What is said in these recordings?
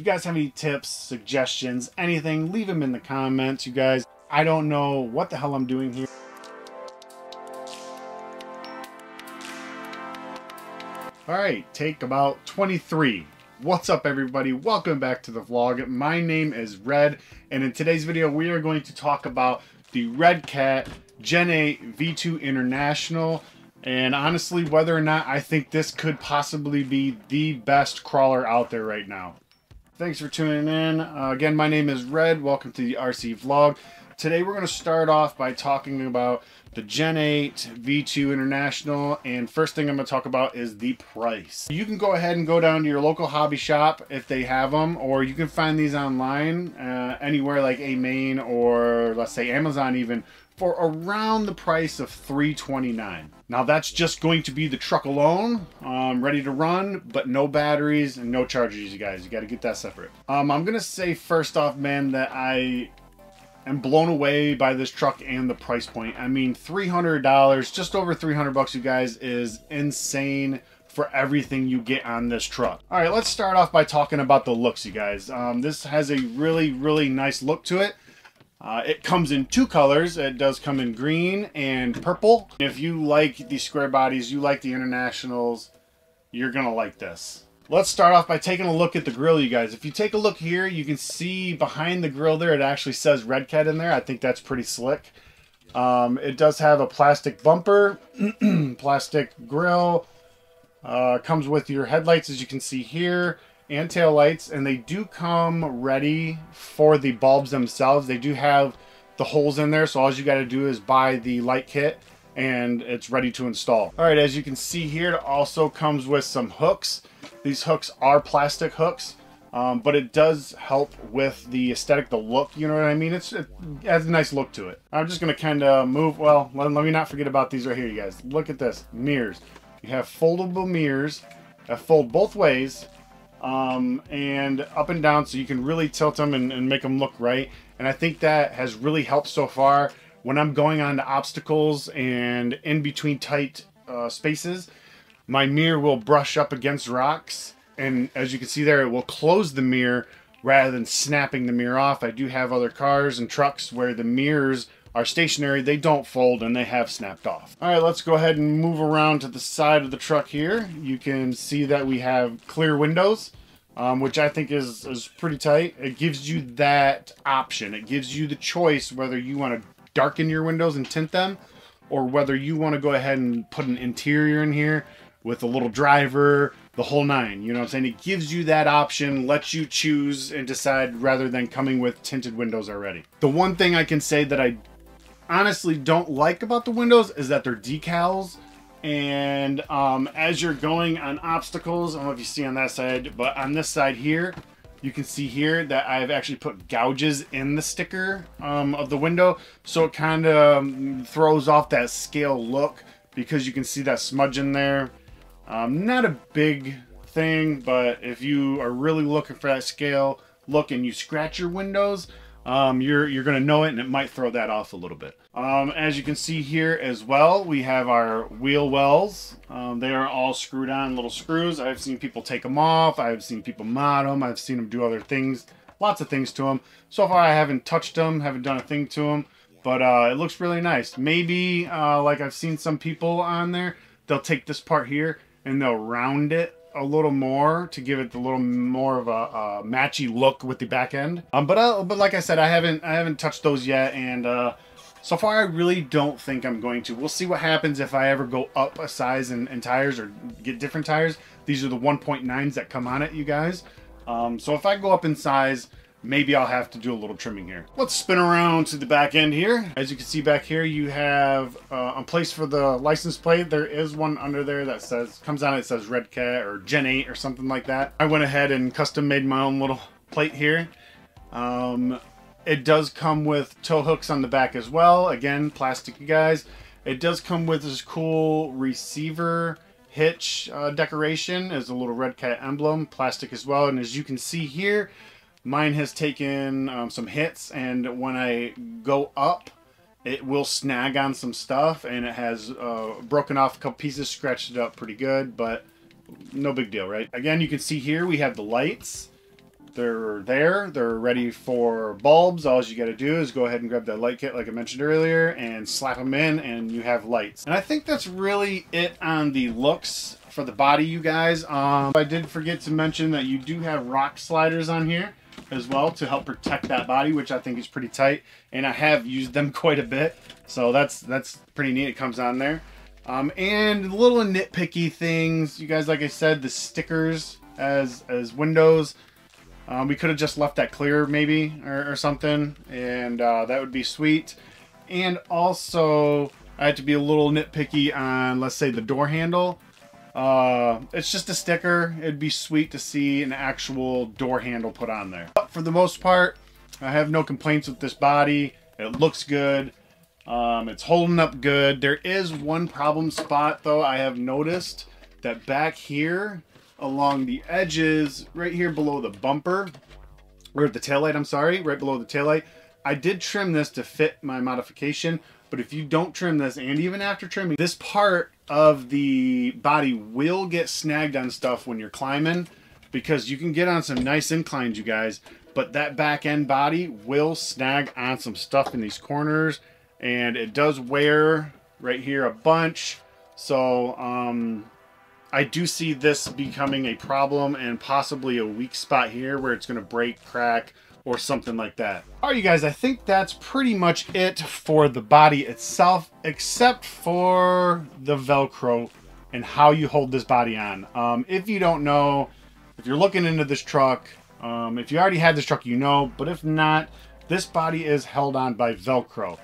you guys have any tips, suggestions, anything, leave them in the comments, you guys. I don't know what the hell I'm doing here. All right, take about 23. What's up, everybody? Welcome back to the vlog. My name is Red, and in today's video, we are going to talk about the Redcat Gen 8 V2 International, and honestly, whether or not I think this could possibly be the best crawler out there right now. Thanks for tuning in. Again, my name is Red. Welcome to the RC vlog. Today, we're going to start off by talking about the Gen 8 V2 International, and first thing I'm going to talk about is the price. You can go ahead and go down to your local hobby shop if they have them, or you can find these online anywhere like A-Main or let's say Amazon even, for around the price of $329. Now that's just going to be the truck alone, ready to run, but no batteries and no chargers, you guys. You got to get that separate. I'm going to say first off, man, that I am blown away by this truck and the price point. I mean, $300, just over 300 bucks, you guys, is insane for everything you get on this truck. All right, let's start off by talking about the looks, you guys. This has a really nice look to it. It comes in two colors. It does come in green and purple. If you like the square bodies, you like the Internationals, you're gonna like this. Let's start off by taking a look at the grill, you guys. If you take a look here, you can see behind the grill there, it actually says Redcat in there. I think that's pretty slick. It does have a plastic bumper, plastic grill. Comes with your headlights, as you can see here, and tail lights, and they do come ready for the bulbs themselves. They do have the holes in there, so all you got to do is buy the light kit, and it's ready to install. All right, as you can see here, it also comes with some hooks. These hooks are plastic hooks, but it does help with the aesthetic, the look, you know what I mean? It has a nice look to it. I'm just gonna kind of move, well, let me not forget about these right here, you guys. Look at this, mirrors. You have foldable mirrors that fold both ways, and up and down, so you can really tilt them and make them look right. And I think that has really helped so far when I'm going on to obstacles and in between tight spaces. My mirror will brush up against rocks, and as you can see there, it will close the mirror rather than snapping the mirror off. I do have other cars and trucks where the mirrors are stationary, they don't fold, and they have snapped off. All right, let's go ahead and move around to the side of the truck here. You can see that we have clear windows, which I think is pretty tight. It gives you that option. It gives you the choice whether you want to darken your windows and tint them, or whether you want to go ahead and put an interior in here with a little driver, the whole nine. You know what I'm saying? It gives you that option, lets you choose and decide rather than coming with tinted windows already. The one thing I can say that I honestly don't like about the windows is that they're decals, and as you're going on obstacles, I don't know if you see on that side, but on this side here, you can see here that I've actually put gouges in the sticker of the window, so it kind of throws off that scale look because you can see that smudge in there. Not a big thing, but if you are really looking for that scale look and you scratch your windows, you're gonna know it, and it might throw that off a little bit. As you can see here as well, we have our wheel wells. They are all screwed on, little screws. I've seen people take them off. I've seen people mod them. I've seen them do other things, lots of things to them. So far, I haven't touched them, haven't done a thing to them, but it looks really nice. Maybe like I've seen some people on there, they'll take this part here and they'll round it a little more to give it a little more of a matchy look with the back end. But like I said, I haven't touched those yet, and so far I really don't think I'm going to. We'll see what happens if I ever go up a size in tires or get different tires. These are the 1.9s that come on it, you guys. So if I go up in size, maybe I'll have to do a little trimming here. Let's spin around to the back end here. As you can see back here, you have a place for the license plate. There is one under there that comes on it, says Redcat or Gen 8 or something like that. I went ahead and custom made my own little plate here. It does come with tow hooks on the back as well. Again, plastic, you guys. It does come with this cool receiver hitch decoration as a little Redcat emblem, plastic as well. And as you can see here, mine has taken some hits, and when I go up, it will snag on some stuff, and it has broken off a couple pieces, scratched it up pretty good, but no big deal, right? Again, you can see here we have the lights. they're there. They're ready for bulbs. All you got to do is go ahead and grab that light kit like I mentioned earlier and slap them in and you have lights. And I think that's really it on the looks for the body, you guys. I did forget to mention that you do have rock sliders on here as well to help protect that body, which I think is pretty tight. And I have used them quite a bit. So that's pretty neat. It comes on there. And little nitpicky things, you guys, like I said, the stickers as windows. We could have just left that clear maybe or something, and that would be sweet. And also I had to be a little nitpicky on, let's say, the door handle. It's just a sticker. It'd be sweet to see an actual door handle put on there. But for the most part, I have no complaints with this body. It looks good. It's holding up good. There is one problem spot though. I have noticed that back here along the edges, right here below the bumper, or the taillight, I'm sorry, right below the taillight, I did trim this to fit my modification, but if you don't trim this, and even after trimming, this part of the body will get snagged on stuff when you're climbing, because you can get on some nice inclines, you guys, but that back end body will snag on some stuff in these corners, and it does wear right here a bunch. So I do see this becoming a problem and possibly a weak spot here where it's going to break, crack, or something like that. All right, you guys, I think that's pretty much it for the body itself, except for the Velcro and how you hold this body on. If you don't know, if you're looking into this truck, if you already had this truck, you know, but if not, this body is held on by Velcro.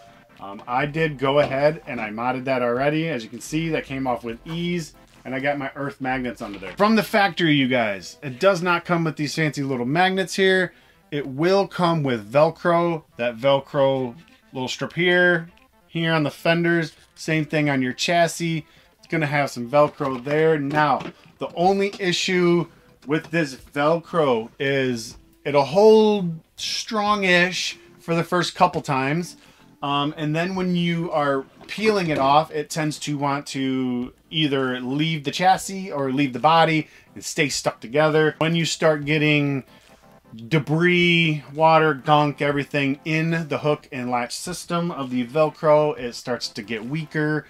I did go ahead and I modded that already. As you can see, that came off with ease. And I got my earth magnets under there. From the factory, you guys, it does not come with these fancy little magnets here. It will come with Velcro. That Velcro little strip here on the fenders. Same thing on your chassis. It's gonna have some Velcro there. Now, the only issue with this Velcro is it'll hold strong-ish for the first couple times. And then when you are peeling it off, it tends to want to either leave the chassis or leave the body and stay stuck together. When you start getting debris, water, gunk, everything in the hook and latch system of the Velcro, it starts to get weaker.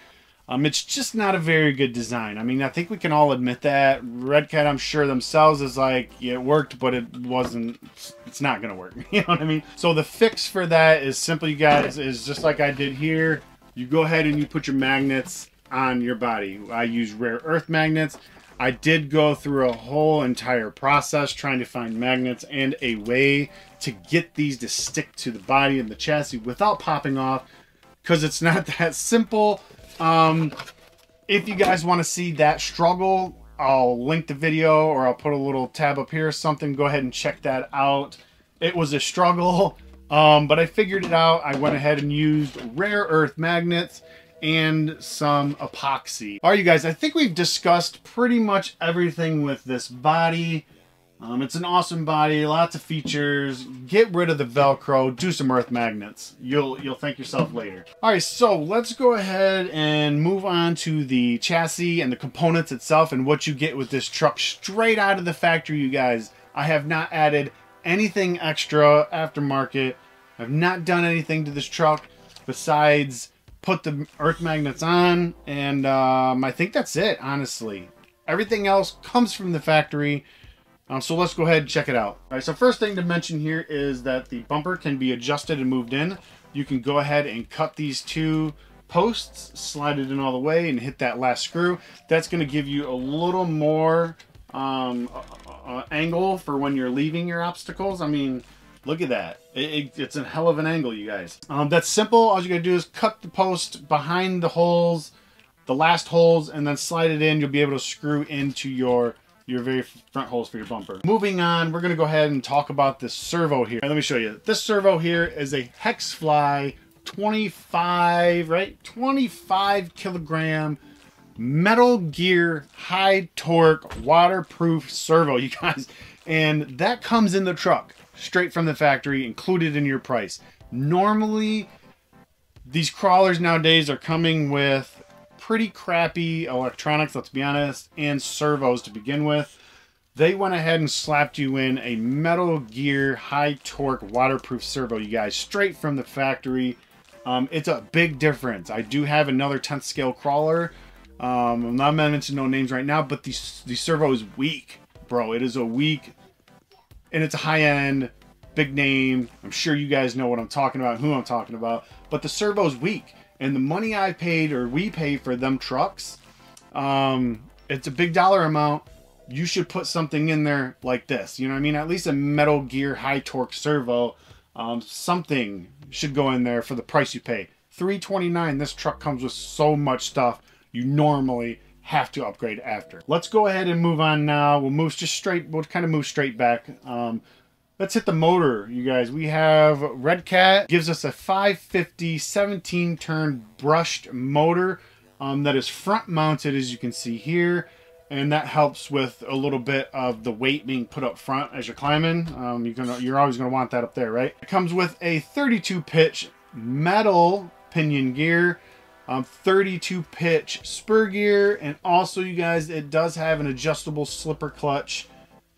It's just not a very good design. I mean, I think we can all admit that. Redcat, I'm sure themselves, is like, yeah, it worked, but it wasn't, it's not gonna work. You know what I mean? So the fix for that is simple, you guys, is just like I did here. You go ahead and you put your magnets on your body. I use rare earth magnets. I did go through a whole entire process trying to find magnets and a way to get these to stick to the body and the chassis without popping off, because it's not that simple. If you guys want to see that struggle, I'll link the video or I'll put a little tab up here or something. Go ahead and check that out. It was a struggle, but I figured it out. I went ahead and used rare earth magnets and some epoxy. All right, you guys, I think we've discussed pretty much everything with this body. It's an awesome body, lots of features. Get rid of the Velcro, do some earth magnets. You'll thank yourself later. All right, so let's go ahead and move on to the chassis and the components itself and what you get with this truck straight out of the factory, you guys. I have not added anything extra aftermarket. I've not done anything to this truck besides put the earth magnets on, and I think that's it, honestly. Everything else comes from the factory. So let's go ahead and check it out. All right, so first thing to mention here is that the bumper can be adjusted and moved in. You can go ahead and cut these two posts, slide it in all the way, and hit that last screw. That's going to give you a little more angle for when you're leaving your obstacles. I mean, look at that. It's a hell of an angle, you guys. That's simple. All you got to do is cut the post behind the holes, the last holes, and then slide it in. You'll be able to screw into your very front holes for your bumper. Moving on, we're gonna go ahead and talk about this servo here. Let me show you. This servo here is a Hexfly 25, right? 25 kilogram Metal Gear high torque waterproof servo, you guys. And that comes in the truck straight from the factory, included in your price. Normally, these crawlers nowadays are coming with pretty crappy electronics, let's be honest, and servos to begin with. they went ahead and slapped you in a Metal Gear high torque waterproof servo, you guys, straight from the factory. It's a big difference. I do have another 10th scale crawler. I'm not mentioning no names right now, but the servo is weak, bro. It is a weak, and it's a high-end, big name. I'm sure you guys know what I'm talking about, who I'm talking about. But the servo is weak, and the money I paid, or we paid for them trucks, it's a big dollar amount. You should put something in there like this. You know what I mean? At least a Metal Gear high torque servo. Something should go in there for the price you pay. $329. This truck comes with so much stuff you normally have to upgrade after. Let's go ahead and move on now. We'll move just straight. We'll kind of move straight back. Let's hit the motor, you guys. We have Redcat. Gives us a 550 17 turn brushed motor that is front mounted, as you can see here. And that helps with a little bit of the weight being put up front as you're climbing. You're always going to want that up there, right? It comes with a 32 pitch metal pinion gear, 32 pitch spur gear, and also, you guys, it does have an adjustable slipper clutch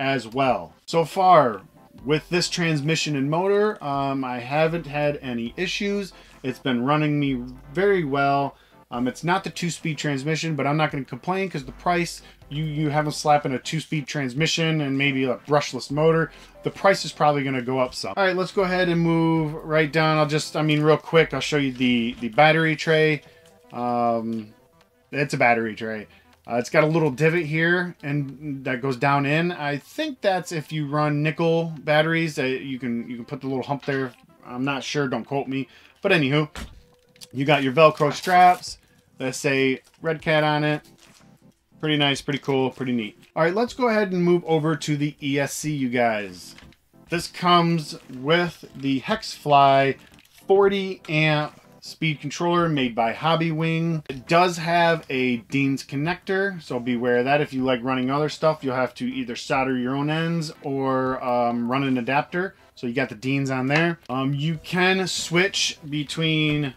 as well. So far, with this transmission and motor, I haven't had any issues. It's been running me very well. It's not the 2-speed transmission, but I'm not going to complain because the price, you have them slapping a 2-speed transmission and maybe a brushless motor, the price is probably going to go up some. All right, let's go ahead and move right down. Real quick, I'll show you the battery tray. It's a battery tray. It's got a little divot here and that goes down in. I think that's if you run nickel batteries, you can put the little hump there. I'm not sure, don't quote me. But anywho, you got your Velcro straps that say Redcat on it. Pretty nice, pretty cool, pretty neat. All right, let's go ahead and move over to the ESC, you guys. This comes with the Hexfly 40 amp speed controller made by Hobbywing. It does have a Dean's connector, so beware of that. If you like running other stuff, you'll have to either solder your own ends or run an adapter. So you got the Dean's on there. You can switch between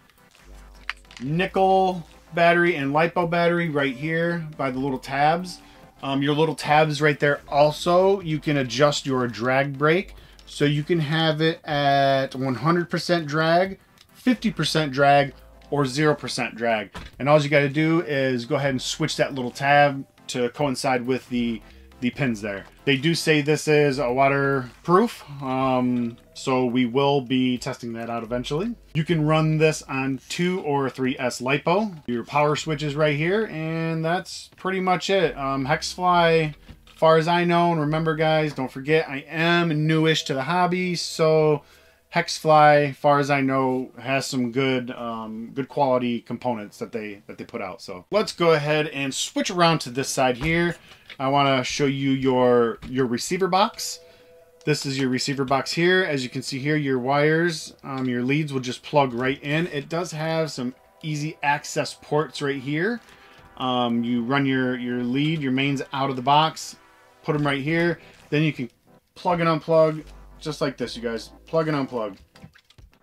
nickel battery and LiPo battery right here by the little tabs. Your little tabs right there. Also, you can adjust your drag brake, so you can have it at 100% drag, 50% drag, or 0% drag. And all you got to do is go ahead and switch that little tab to coincide with the pins there. They do say this is a waterproof, so we will be testing that out eventually. You can run this on 2 or 3S LiPo. Your power switch is right here, and that's pretty much it. Hexfly, as far as I know, and remember guys, don't forget I am newish to the hobby, so Hexfly, as far as I know, has some good good quality components that they put out. So let's go ahead and switch around to this side here. I want to show you your receiver box. This is your receiver box here. As you can see here, your wires, your leads will just plug right in. It does have some easy access ports right here. You run your lead, your mains out of the box, put them right here. Then you can plug and unplug just like this, you guys. Plug and unplug.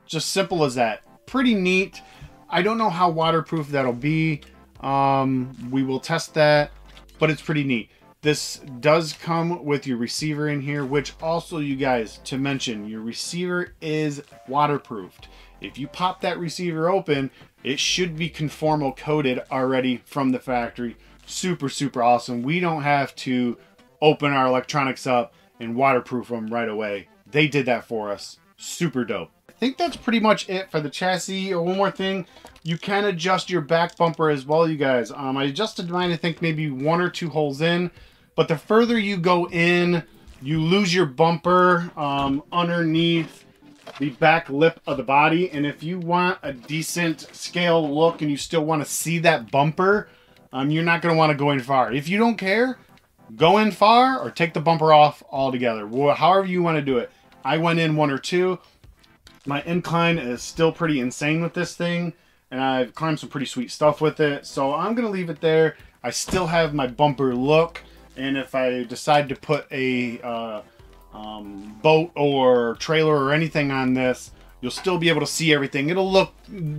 Just simple as that. Pretty neat. I don't know how waterproof that'll be. We will test that, but it's pretty neat. This does come with your receiver in here, which also, you guys, to mention, your receiver is waterproofed. If you pop that receiver open, it should be conformal coated already from the factory. Super, super awesome. We don't have to open our electronics up and waterproof them right away. They did that for us. Super dope. I think that's pretty much it for the chassis. One more thing, you can adjust your back bumper as well, you guys. I adjusted mine, I think maybe 1 or 2 holes in, but the further you go in, you lose your bumper underneath the back lip of the body. And if you want a decent scale look and you still want to see that bumper, you're not going to want to go in far. If you don't care, go in far or take the bumper off altogether. However you want to do it. I went in 1 or 2. My incline is still pretty insane with this thing, and I've climbed some pretty sweet stuff with it, so I'm gonna leave it there. I still have my bumper look, and if I decide to put a boat or trailer or anything on this, you'll still be able to see everything. It'll look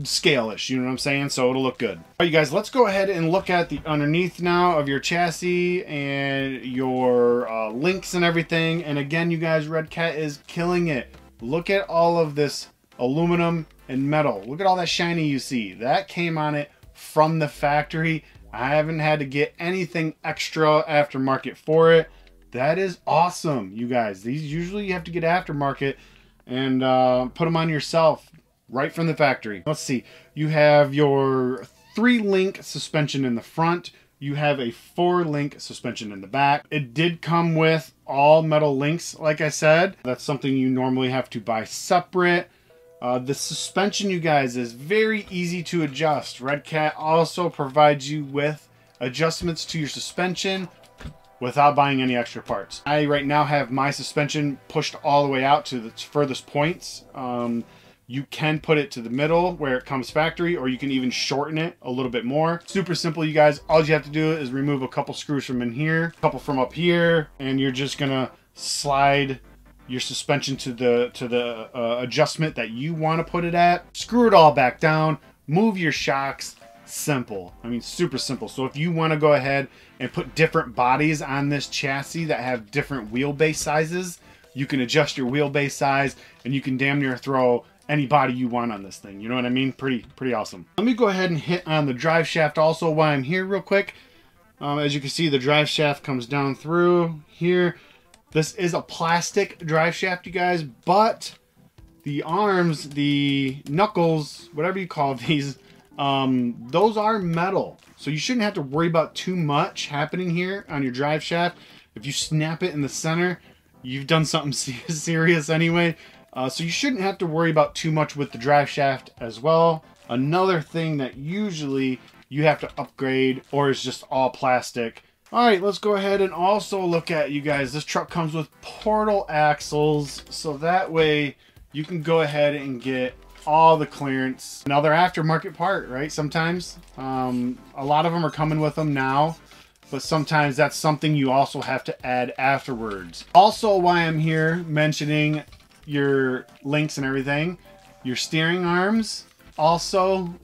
scale-ish, you know what I'm saying? So it'll look good. All right, you guys, let's go ahead and look at the underneath now of your chassis and your links and everything. And again, you guys, Redcat is killing it. Look at all of this aluminum and metal. Look at all that shiny you see. That came on it from the factory. I haven't had to get anything extra aftermarket for it. That is awesome, you guys. These usually you have to get aftermarket and put them on yourself right from the factory. Let's see. You have your 3-link suspension in the front. You have a 4-link suspension in the back. It did come with all metal links, like I said. That's something you normally have to buy separate. The suspension, you guys, is very easy to adjust. Redcat also provides you with adjustments to your suspension without buying any extra parts. I right now have my suspension pushed all the way out to the furthest points. You can put it to the middle where it comes factory, or you can even shorten it a little bit more. Super simple, you guys. All you have to do is remove a couple screws from in here, a couple from up here, and you're just gonna slide your suspension to the adjustment that you want to put it at. Screw it all back down, move your shocks. Simple. I mean, super simple. So if you want to go ahead and put different bodies on this chassis that have different wheelbase sizes, you can adjust your wheelbase size and you can damn near throw any body you want on this thing. You know what I mean? Pretty awesome. Let me go ahead and hit on the drive shaft also while I'm here real quick. As you can see, the drive shaft comes down through here. This is a plastic drive shaft, you guys, but the arms, the knuckles, whatever you call these, those are metal. So you shouldn't have to worry about too much happening here on your drive shaft. If you snap it in the center, you've done something serious anyway. So you shouldn't have to worry about too much with the drive shaft as well. Another thing that usually you have to upgrade or is just all plastic. All right, let's go ahead and also look at, you guys, this truck comes with portal axles. So that way you can go ahead and get all the clearance. Another aftermarket part, right? Sometimes a lot of them are coming with them now, but sometimes that's something you also have to add afterwards. Also, why I'm here mentioning your links and everything, your steering arms also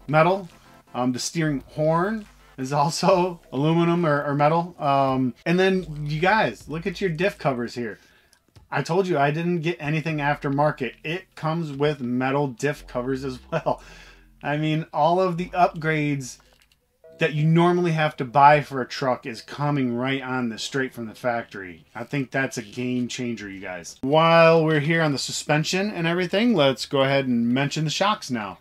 metal. The steering horn is also aluminum or metal. And then you guys, look at your diff covers here. I told you I didn't get anything aftermarket. It comes with metal diff covers as well. I mean, all of the upgrades that you normally have to buy for a truck is coming right on this straight from the factory. I think that's a game changer, you guys. While we're here on the suspension and everything, let's go ahead and mention the shocks now.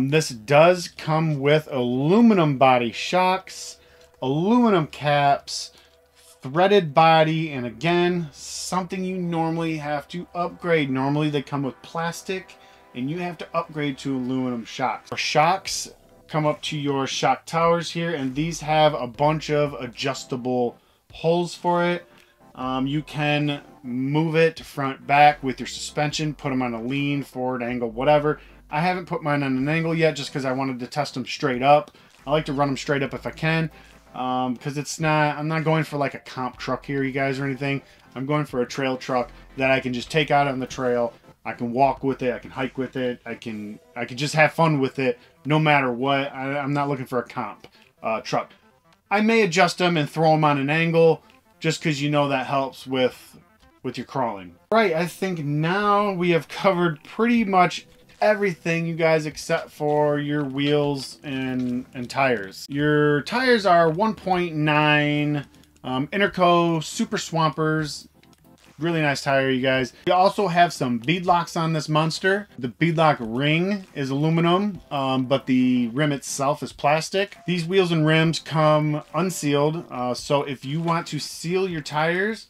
This does come with aluminum body shocks, aluminum caps, threaded body, and again, something you normally have to upgrade. Normally they come with plastic and you have to upgrade to aluminum shocks. Our shocks come up to your shock towers here, and these have a bunch of adjustable holes for it. You can move it front back with your suspension, put them on a lean, forward angle, whatever. I haven't put mine on an angle yet just because I wanted to test them straight up. I like to run them straight up if I can, because it's not, I'm not going for like a comp truck here, you guys, or anything. I'm going for a trail truck that I can just take out on the trail. I can walk with it, I can hike with it, I can just have fun with it no matter what. I'm not looking for a comp truck. I may adjust them and throw them on an angle just because, you know, that helps with your crawling. Right, I think now we have covered pretty much everything, you guys, except for your wheels and tires. Your tires are 1.9 Interco Super Swampers. Really nice tire, you guys. We also have some bead locks on this monster. The bead lock ring is aluminum, but the rim itself is plastic. These wheels and rims come unsealed, so if you want to seal your tires,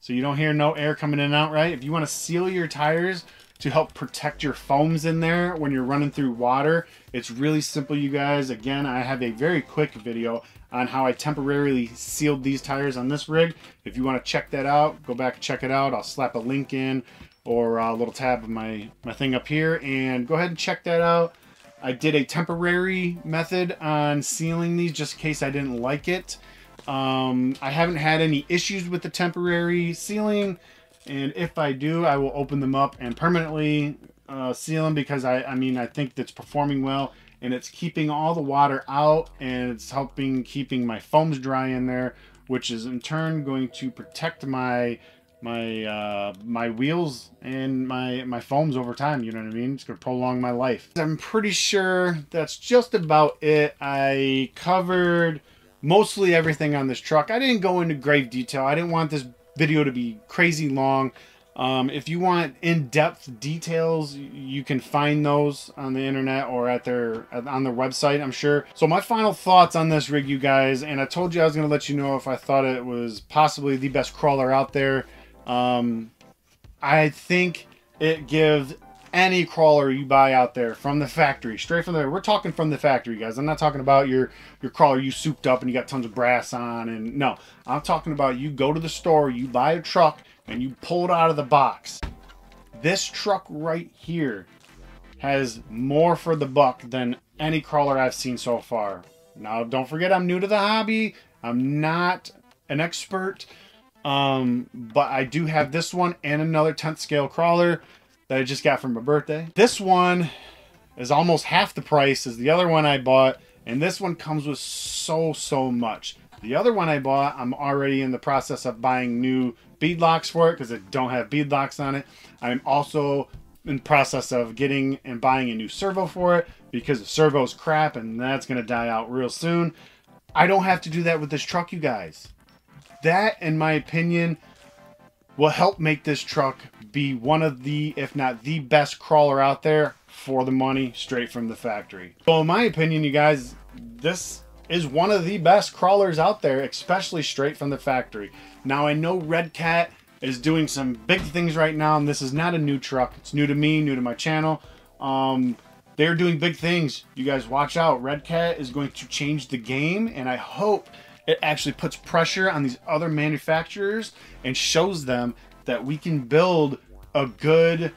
so you don't hear no air coming in and out, right? If you want to seal your tires to help protect your foams in there when you're running through water, it's really simple, you guys. Again, I have a very quick video on how I temporarily sealed these tires on this rig. If you want to check that out, go back and check it out. I'll slap a link in or a little tab of my thing up here, and go ahead and check that out. I did a temporary method on sealing these just in case I didn't like it. I haven't had any issues with the temporary sealing, and if I do, I will open them up and permanently ceiling because I mean, I think it's performing well, and it's keeping all the water out, and it's helping keeping my foams dry in there, which is in turn going to protect my wheels and my foams over time. You know what I mean? It's gonna prolong my life. I'm pretty sure that's just about it. I covered mostly everything on this truck. I didn't go into grave detail. I didn't want this video to be crazy long. If you want in-depth details, you can find those on the internet or on their website, I'm sure. So my final thoughts on this rig, you guys, and I told you I was going to let you know if I thought it was possibly the best crawler out there. I think it gives any crawler you buy out there from the factory, straight from there. We're talking from the factory, guys. I'm not talking about your crawler you souped up and you got tons of brass on, and no, I'm talking about you go to the store, you buy a truck, and you pull it out of the box. This truck right here has more for the buck than any crawler I've seen so far. Now, don't forget, I'm new to the hobby. I'm not an expert, but I do have this one and another 10th scale crawler that I just got for my birthday. This one is almost half the price as the other one I bought, and this one comes with so much. The other one I bought, I'm already in the process of buying new bead locks for it because it don't have bead locks on it. I'm also in the process of getting and buying a new servo for it because the servo's crap and that's going to die out real soon. I don't have to do that with this truck, you guys. That, in my opinion, will help make this truck be one of the, if not the best crawler out there for the money, straight from the factory. So in my opinion, you guys, this is one of the best crawlers out there, especially straight from the factory. Now, I know Redcat is doing some big things right now, and this is not a new truck. It's new to me, new to my channel. They're doing big things. You guys watch out. Redcat is going to change the game, and I hope it actually puts pressure on these other manufacturers and shows them that we can build a good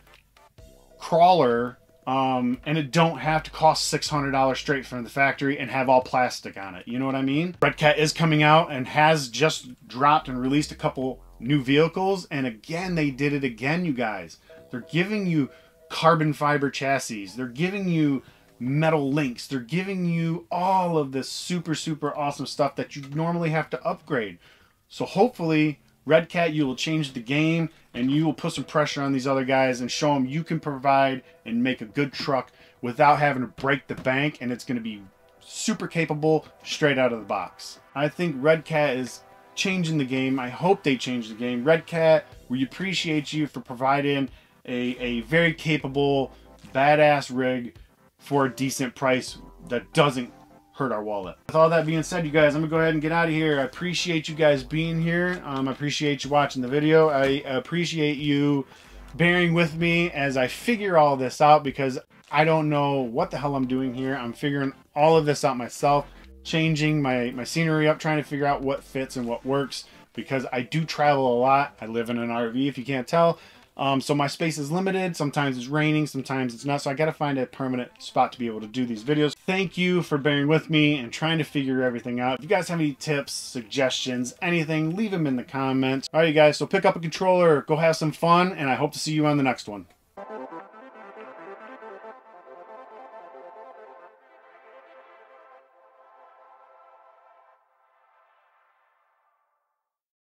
crawler, and it don't have to cost $600 straight from the factory and have all plastic on it. You know what I mean? Redcat is coming out and has just dropped and released a couple new vehicles, and again, they did it again, you guys. They're giving you carbon fiber chassis. They're giving you metal links. They're giving you all of this super awesome stuff that you normally have to upgrade. So hopefully, Redcat, you will change the game and you will put some pressure on these other guys and show them you can provide and make a good truck without having to break the bank, and it's going to be super capable straight out of the box. I think Redcat is changing the game. I hope they change the game. Redcat, we appreciate you for providing a very capable, badass rig for a decent price that doesn't hurt our wallet. With all that being said, you guys, I'm gonna go ahead and get out of here. I appreciate you guys being here. I appreciate you watching the video. I appreciate you bearing with me as I figure all this out, because I don't know what the hell I'm doing here. I'm figuring all of this out myself, changing my scenery up, trying to figure out what fits and what works, because I do travel a lot. I live in an RV, if you can't tell. So my space is limited. Sometimes it's raining, sometimes it's not. So I got to find a permanent spot to be able to do these videos. Thank you for bearing with me and trying to figure everything out. If you guys have any tips, suggestions, anything, leave them in the comments. All right, you guys, so pick up a controller, go have some fun, and I hope to see you on the next one.